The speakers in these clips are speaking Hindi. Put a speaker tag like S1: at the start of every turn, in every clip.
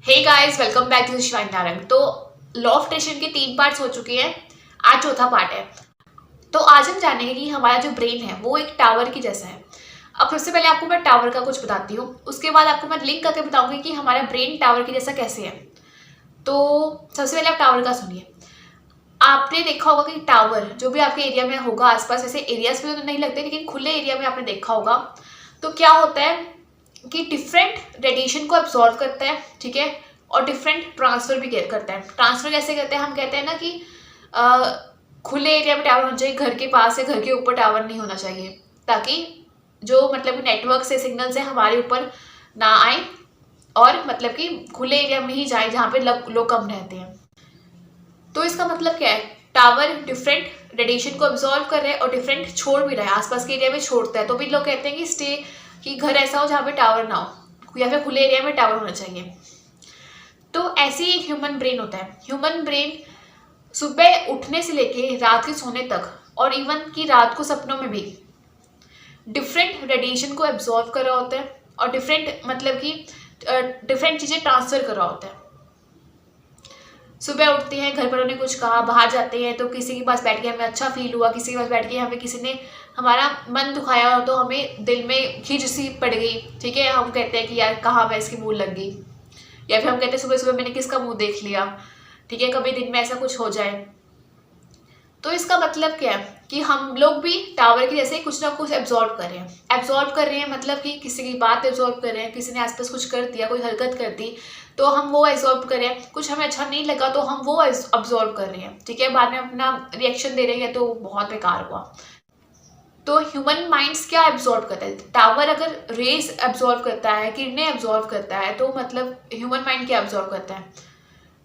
S1: Hey guys, welcome back to Shivani Narang. तो लॉ ऑफ अट्रैक्शन के 3 पार्ट्स हो चुके हैं, आज चौथा पार्ट है। तो आज हम जानेंगे कि हमारा जो ब्रेन है वो एक टावर की जैसा है। अब सबसे पहले आपको मैं टावर का कुछ बताती हूँ, उसके बाद आपको मैं लिंक करके बताऊंगी कि हमारा ब्रेन टावर की जैसा कैसे है। तो सबसे पहले आप टावर का सुनिए। आपने देखा होगा कि टावर जो भी आपके एरिया में होगा, आसपास ऐसे एरियाज में तो नहीं लगते, लेकिन खुले एरिया में आपने देखा होगा। तो क्या होता है कि डिफरेंट रेडिएशन को एब्जॉर्व करता है, ठीक है, और डिफरेंट ट्रांसफर भी करता है। ट्रांसफर कैसे करते हैं? हम कहते हैं ना कि खुले एरिया में टावर होना चाहिए, घर के पास या घर के ऊपर टावर नहीं होना चाहिए, ताकि जो मतलब नेटवर्क से सिग्नल से हमारे ऊपर ना आए, और मतलब कि खुले एरिया में ही जाए जहाँ पे लोग कम रहते हैं। तो इसका मतलब क्या है? टावर डिफरेंट रेडिएशन को एब्जॉर्व कर रहे हैं और डिफरेंट छोड़ भी रहा है, आसपास के एरिया में छोड़ता है। तो भी लोग कहते हैं कि घर ऐसा हो जहाँ पे टावर ना हो, या फिर खुले एरिया में टावर होना चाहिए। तो ऐसे ही एक ह्यूमन ब्रेन होता है। ह्यूमन ब्रेन सुबह उठने से लेके रात के सोने तक, और इवन कि रात को सपनों में भी डिफरेंट रेडिएशन को एब्जॉर्व कर रहा होता है, और डिफरेंट मतलब कि डिफरेंट चीज़ें ट्रांसफर कर रहा होता है। सुबह उठते हैं, घर वालों ने कुछ कहा, बाहर जाते हैं तो किसी के पास बैठ के हमें अच्छा फील हुआ, किसी के पास बैठ के हमें किसी ने हमारा मन दुखाया हो, तो हमें दिल में खींच सी पड़ गई, ठीक है, हम कहते हैं कि यार कहाँ मैं इसकी मुँह लग गई। या फिर हम कहते हैं सुबह सुबह मैंने किसका मुँह देख लिया, ठीक है, कभी दिन में ऐसा कुछ हो जाए। तो इसका मतलब क्या है कि हम लोग भी टावर की जैसे कुछ ना कुछ एब्जॉर्व कर रहे हैं। एब्जॉर्व कर रहे हैं मतलब कि किसी की बात एब्जॉर्व कर रहे हैं, किसी ने आसपास कुछ कर दिया, कोई हरकत कर दी, तो हम वो एब्जॉर्व कर रहे हैं। कुछ हमें अच्छा नहीं लगा तो हम वो एब्जॉर्व कर रहे हैं, ठीक है, बाद में अपना रिएक्शन दे रहे हैं तो बहुत बेकार हुआ। तो ह्यूमन माइंड्स क्या एब्जॉर्व करता है? टावर अगर रेज एब्जॉर्व करता है, किरणें एब्जॉर्व करता है, तो मतलब ह्यूमन माइंड क्या एब्जॉर्व करता है?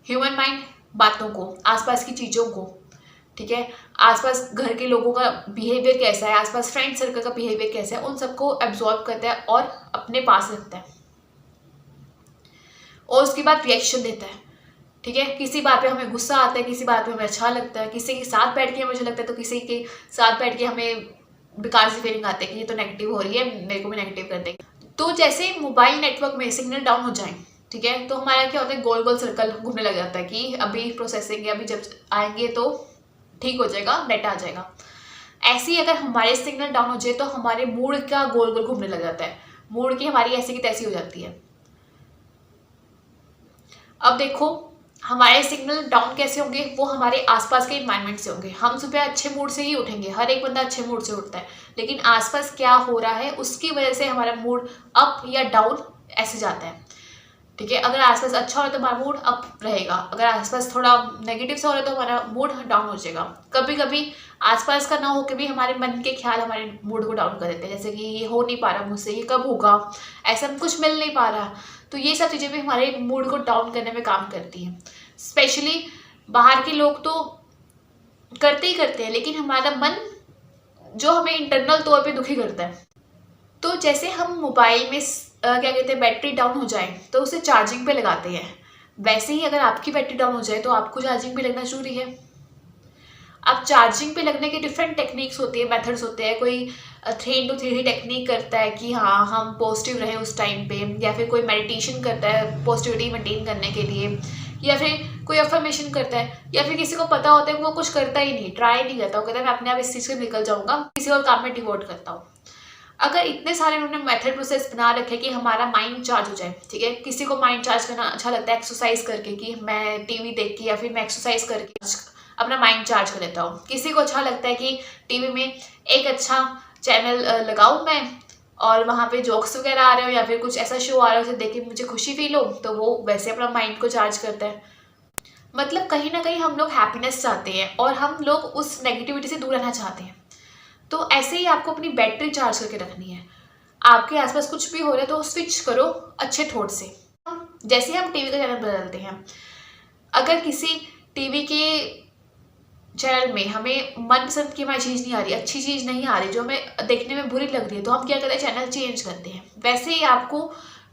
S1: ह्यूमन माइंड बातों को, आसपास की चीज़ों को, ठीक है, आसपास घर के लोगों का बिहेवियर कैसा है, आसपास फ्रेंड सर्कल का बिहेवियर कैसा है, उन सबको एब्जॉर्व करता है और अपने पास रखता है, और उसके बाद रिएक्शन देता है, ठीक है। किसी बात पे हमें गुस्सा आता है, किसी बात पे हमें अच्छा लगता है, किसी के साथ बैठ के हमें अच्छा लगता है, तो किसी के साथ बैठ के हमें बेकार सी फीलिंग आती है कि ये तो नेगेटिव हो रही है, मेरे को भी नेगेटिव कर देगी। तो जैसे मोबाइल नेटवर्क में सिग्नल डाउन हो जाए, ठीक है, तो हमारा क्या होता है, गोल गोल सर्कल घूमने लग जाता है कि अभी प्रोसेसिंग है, अभी जब आएंगे तो ठीक हो जाएगा, नेट आ जाएगा। ऐसे ही अगर हमारे सिग्नल डाउन हो जाए तो हमारे मूड का गोल गोल घूमने लग जाता है, मूड की हमारी ऐसी की तैसी हो जाती है। अब देखो, हमारे सिग्नल डाउन कैसे होंगे? वो हमारे आसपास के इन्वायरमेंट से होंगे। हम सुबह अच्छे मूड से ही उठेंगे, हर एक बंदा अच्छे मूड से उठता है, लेकिन आसपास क्या हो रहा है उसकी वजह से हमारा मूड अप या डाउन ऐसे जाता है, ठीक है। अगर आसपास अच्छा हो तो हमारा मूड अप रहेगा, अगर आसपास थोड़ा नेगेटिव सा हो रहा है तो हमारा मूड डाउन हो जाएगा। कभी कभी आसपास का ना होकर भी हमारे मन के ख्याल हमारे मूड को डाउन कर देते हैं, जैसे कि ये हो नहीं पा रहा मुझसे, ये कब होगा, ऐसा कुछ मिल नहीं पा रहा। तो ये सब चीज़ें भी हमारे मूड को डाउन करने में काम करती हैं। स्पेशली बाहर के लोग तो करते ही करते हैं, लेकिन हमारा मन जो हमें इंटरनल तौर पे दुखी करता है। तो जैसे हम मोबाइल में क्या कहते हैं, बैटरी डाउन हो जाए तो उसे चार्जिंग पे लगाते हैं, वैसे ही अगर आपकी बैटरी डाउन हो जाए तो आपको चार्जिंग पे लगना जरूरी है। अब चार्जिंग पे लगने के डिफरेंट टेक्निक्स होती है, मेथड्स होते हैं। कोई 3 into 3 टेक्निक करता है कि हाँ हम पॉजिटिव रहें उस टाइम पे, या फिर कोई मेडिटेशन करता है पॉजिटिविटी मेंटेन करने के लिए, या फिर कोई अफर्मेशन करता है, या फिर किसी को पता होता है कि वो कुछ करता ही नहीं, ट्राई नहीं करता, वो कहता है मैं अपने आप इस चीज़ से निकल जाऊँगा, किसी और काम में डिवोट करता हूँ। अगर इतने सारे उन्होंने मेथड प्रोसेस बना रखे कि हमारा माइंड चार्ज हो जाए, ठीक है, किसी को माइंड चार्ज करना अच्छा लगता है एक्सरसाइज करके, कि मैं टीवी देख के या फिर मैं एक्सरसाइज करके अपना माइंड चार्ज कर लेता हूँ। किसी को अच्छा लगता है कि टीवी में एक अच्छा चैनल लगाऊँ मैं, और वहाँ पे जोक्स वगैरह आ रहे हो या फिर कुछ ऐसा शो आ रहा है उसे देख के मुझे खुशी फील हो, तो वो वैसे अपना माइंड को चार्ज करता है। मतलब कहीं ना कहीं हम लोग हैप्पीनेस चाहते हैं और हम लोग उस नेगेटिविटी से दूर रहना चाहते हैं। तो ऐसे ही आपको अपनी बैटरी चार्ज करके रखनी है। आपके आसपास कुछ भी हो रहा है तो स्विच करो अच्छे थॉट से। जैसे हम टीवी का चैनल बदलते हैं, अगर किसी टीवी के चैनल में हमें मनपसंद की हमारी चीज़ नहीं आ रही, अच्छी चीज़ नहीं आ रही, जो हमें देखने में बुरी लग रही है, तो हम क्या करते हैं, चैनल चेंज करते हैं। वैसे ही आपको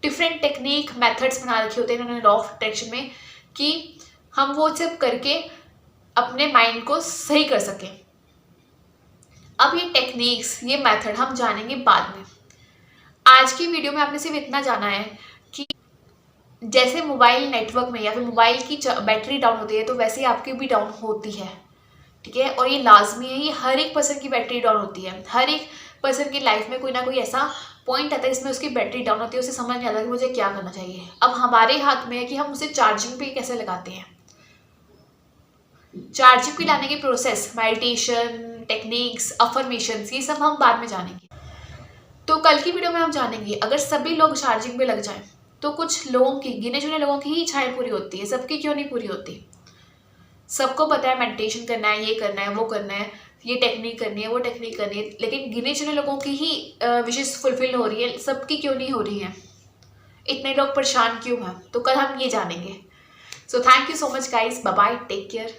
S1: डिफरेंट टेक्निक मेथड्स बना रखे होते हैं इन्होंने लॉ ऑफ अट्रैक्शन में, कि हम वो सब करके अपने माइंड को सही कर सकें। अब ये टेक्निक्स, ये मेथड हम जानेंगे बाद में। आज की वीडियो में आपने सिर्फ इतना जाना है कि जैसे मोबाइल नेटवर्क में या फिर मोबाइल की बैटरी डाउन होती है तो वैसे ही आपकी भी डाउन होती है, ठीक है। और ये लाजमी है, ये हर एक पर्सन की बैटरी डाउन होती है। हर एक पर्सन की लाइफ में कोई ना कोई ऐसा पॉइंट आता है जिसमें उसकी बैटरी डाउन होती है, उसे समझ नहीं आता कि मुझे क्या करना चाहिए। अब हमारे हाथ में है कि हम उसे चार्जिंग पे कैसे लगाते हैं। चार्जिंग पे लाने की प्रोसेस, मेडिटेशन टेक्निक्स, अफर्मेशन, ये सब हम बाद में जानेंगे। तो कल की वीडियो में हम जानेंगे अगर सभी लोग चार्जिंग पे लग जाएं तो कुछ लोगों की, गिने चुने लोगों की ही इच्छाएं पूरी होती है, सबकी क्यों नहीं पूरी होती। सबको पता है मेडिटेशन करना है, ये करना है, वो करना है, ये टेक्निक करनी है, वो टेक्निक करनी है, लेकिन गिने चुने लोगों की ही विशेष फुलफिल हो रही है, सबकी क्यों नहीं हो रही है, इतने लोग परेशान क्यों हैं। तो कल हम ये जानेंगे। So thank you so much guys, bye bye, take care.